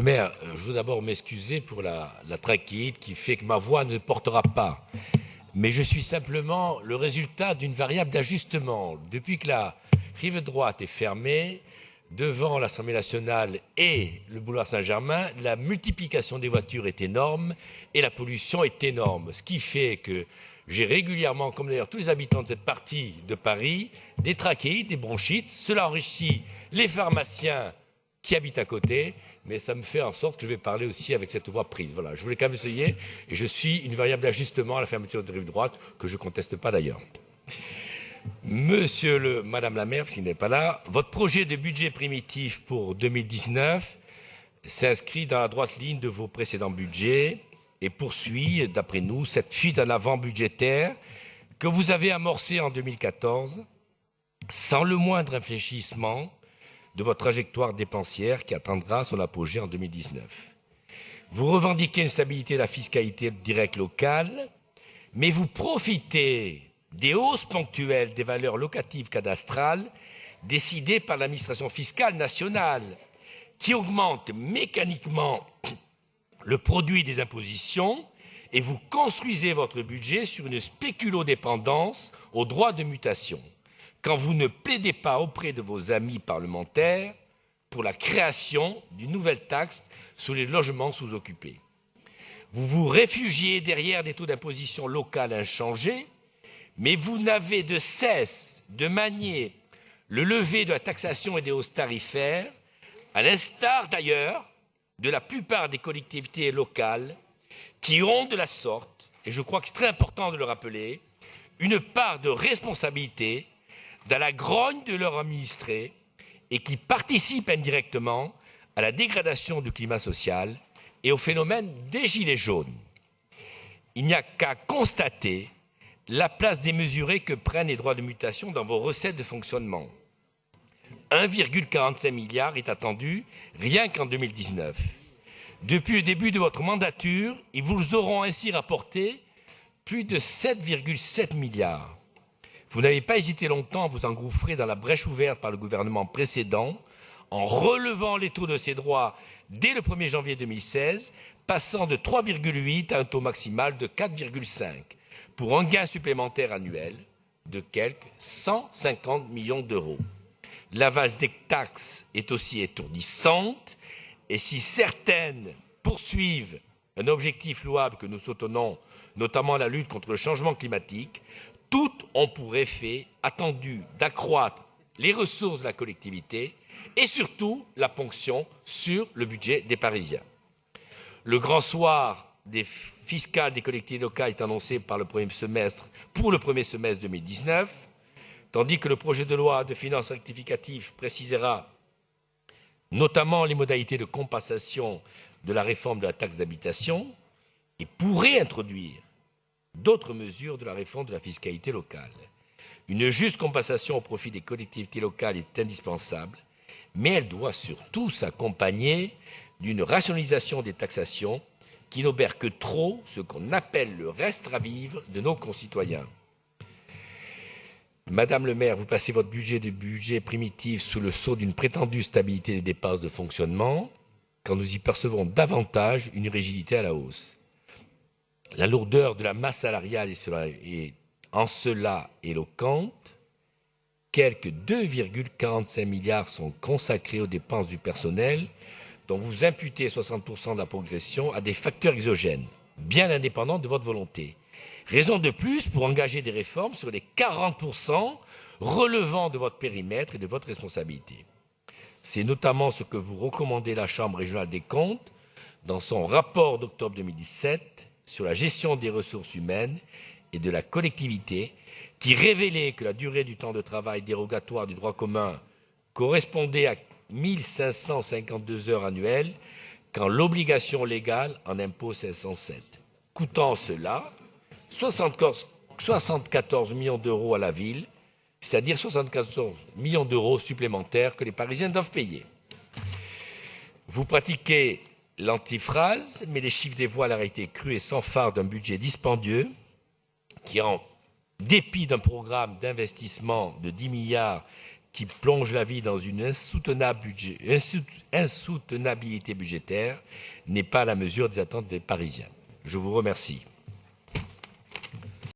Maire, je veux d'abord m'excuser pour la trachéite qui fait que ma voix ne portera pas. Mais je suis simplement le résultat d'une variable d'ajustement. Depuis que la rive droite est fermée, devant l'Assemblée nationale et le boulevard Saint-Germain, la multiplication des voitures est énorme et la pollution est énorme. Ce qui fait que j'ai régulièrement, comme d'ailleurs tous les habitants de cette partie de Paris, des trachéites, des bronchites. Cela enrichit les pharmaciens qui habitent à côté, mais ça me fait en sorte que je vais parler aussi avec cette voix prise. Voilà, je voulais quand même essayer, et je suis une variable d'ajustement à la fermeture de rive droite, que je ne conteste pas d'ailleurs. Madame la maire, s'il n'est pas là, votre projet de budget primitif pour 2019 s'inscrit dans la droite ligne de vos précédents budgets et poursuit, d'après nous, cette fuite en avant budgétaire que vous avez amorcée en 2014 sans le moindre réfléchissement de votre trajectoire dépensière qui attendra son apogée en 2019. Vous revendiquez une stabilité de la fiscalité directe locale, mais vous profitez des hausses ponctuelles des valeurs locatives cadastrales décidées par l'administration fiscale nationale, qui augmente mécaniquement le produit des impositions, et vous construisez votre budget sur une spéculo-dépendance aux droits de mutation, quand vous ne plaidez pas auprès de vos amis parlementaires pour la création d'une nouvelle taxe sur les logements sous-occupés. Vous vous réfugiez derrière des taux d'imposition locale inchangés, mais vous n'avez de cesse de manier le lever de la taxation et des hausses tarifaires, à l'instar d'ailleurs de la plupart des collectivités locales qui ont de la sorte, et je crois que c'est très important de le rappeler, une part de responsabilité dans la grogne de leurs administrés et qui participent indirectement à la dégradation du climat social et au phénomène des gilets jaunes. Il n'y a qu'à constater la place démesurée que prennent les droits de mutation dans vos recettes de fonctionnement. 1,45 milliard est attendu rien qu'en 2019. Depuis le début de votre mandature, ils vous auront ainsi rapporté plus de 7,7 milliards. Vous n'avez pas hésité longtemps à vous engouffrer dans la brèche ouverte par le gouvernement précédent en relevant les taux de ces droits dès le 1er janvier 2016, passant de 3,8 à un taux maximal de 4,5, pour un gain supplémentaire annuel de quelques 150 millions d'euros. La valse des taxes est aussi étourdissante, et si certaines poursuivent un objectif louable que nous soutenons, notamment la lutte contre le changement climatique, toutes ont pour effet attendu d'accroître les ressources de la collectivité et surtout la ponction sur le budget des Parisiens. Le grand soir des fiscales des collectivités locales est annoncé pour le premier semestre 2019, tandis que le projet de loi de finances rectificative précisera notamment les modalités de compensation de la réforme de la taxe d'habitation et pourrait introduire d'autres mesures de la réforme de la fiscalité locale. Une juste compensation au profit des collectivités locales est indispensable, mais elle doit surtout s'accompagner d'une rationalisation des taxations qui n'obère que trop ce qu'on appelle le reste à vivre de nos concitoyens. Madame le maire, vous placez votre budget primitif sous le sceau d'une prétendue stabilité des dépenses de fonctionnement, quand nous y percevons davantage une rigidité à la hausse. La lourdeur de la masse salariale est en cela éloquente. Quelques 2,45 milliards sont consacrés aux dépenses du personnel, dont vous imputez 60% de la progression à des facteurs exogènes, bien indépendants de votre volonté. Raison de plus pour engager des réformes sur les 40% relevant de votre périmètre et de votre responsabilité. C'est notamment ce que vous recommandez la Chambre régionale des comptes dans son rapport d'octobre 2017 sur la gestion des ressources humaines et de la collectivité, qui révélait que la durée du temps de travail dérogatoire du droit commun correspondait à 1552 heures annuelles, quand l'obligation légale en impose 507, coûtant cela 74 millions d'euros à la ville, c'est-à-dire 74 millions d'euros supplémentaires que les Parisiens doivent payer. Vous pratiquez l'antiphrase, mais les chiffres dévoilent la réalité crue et sans phare d'un budget dispendieux qui, en dépit d'un programme d'investissement de 10 milliards qui plonge la vie dans une insoutenabilité budgétaire n'est pas à la mesure des attentes des Parisiens. Je vous remercie.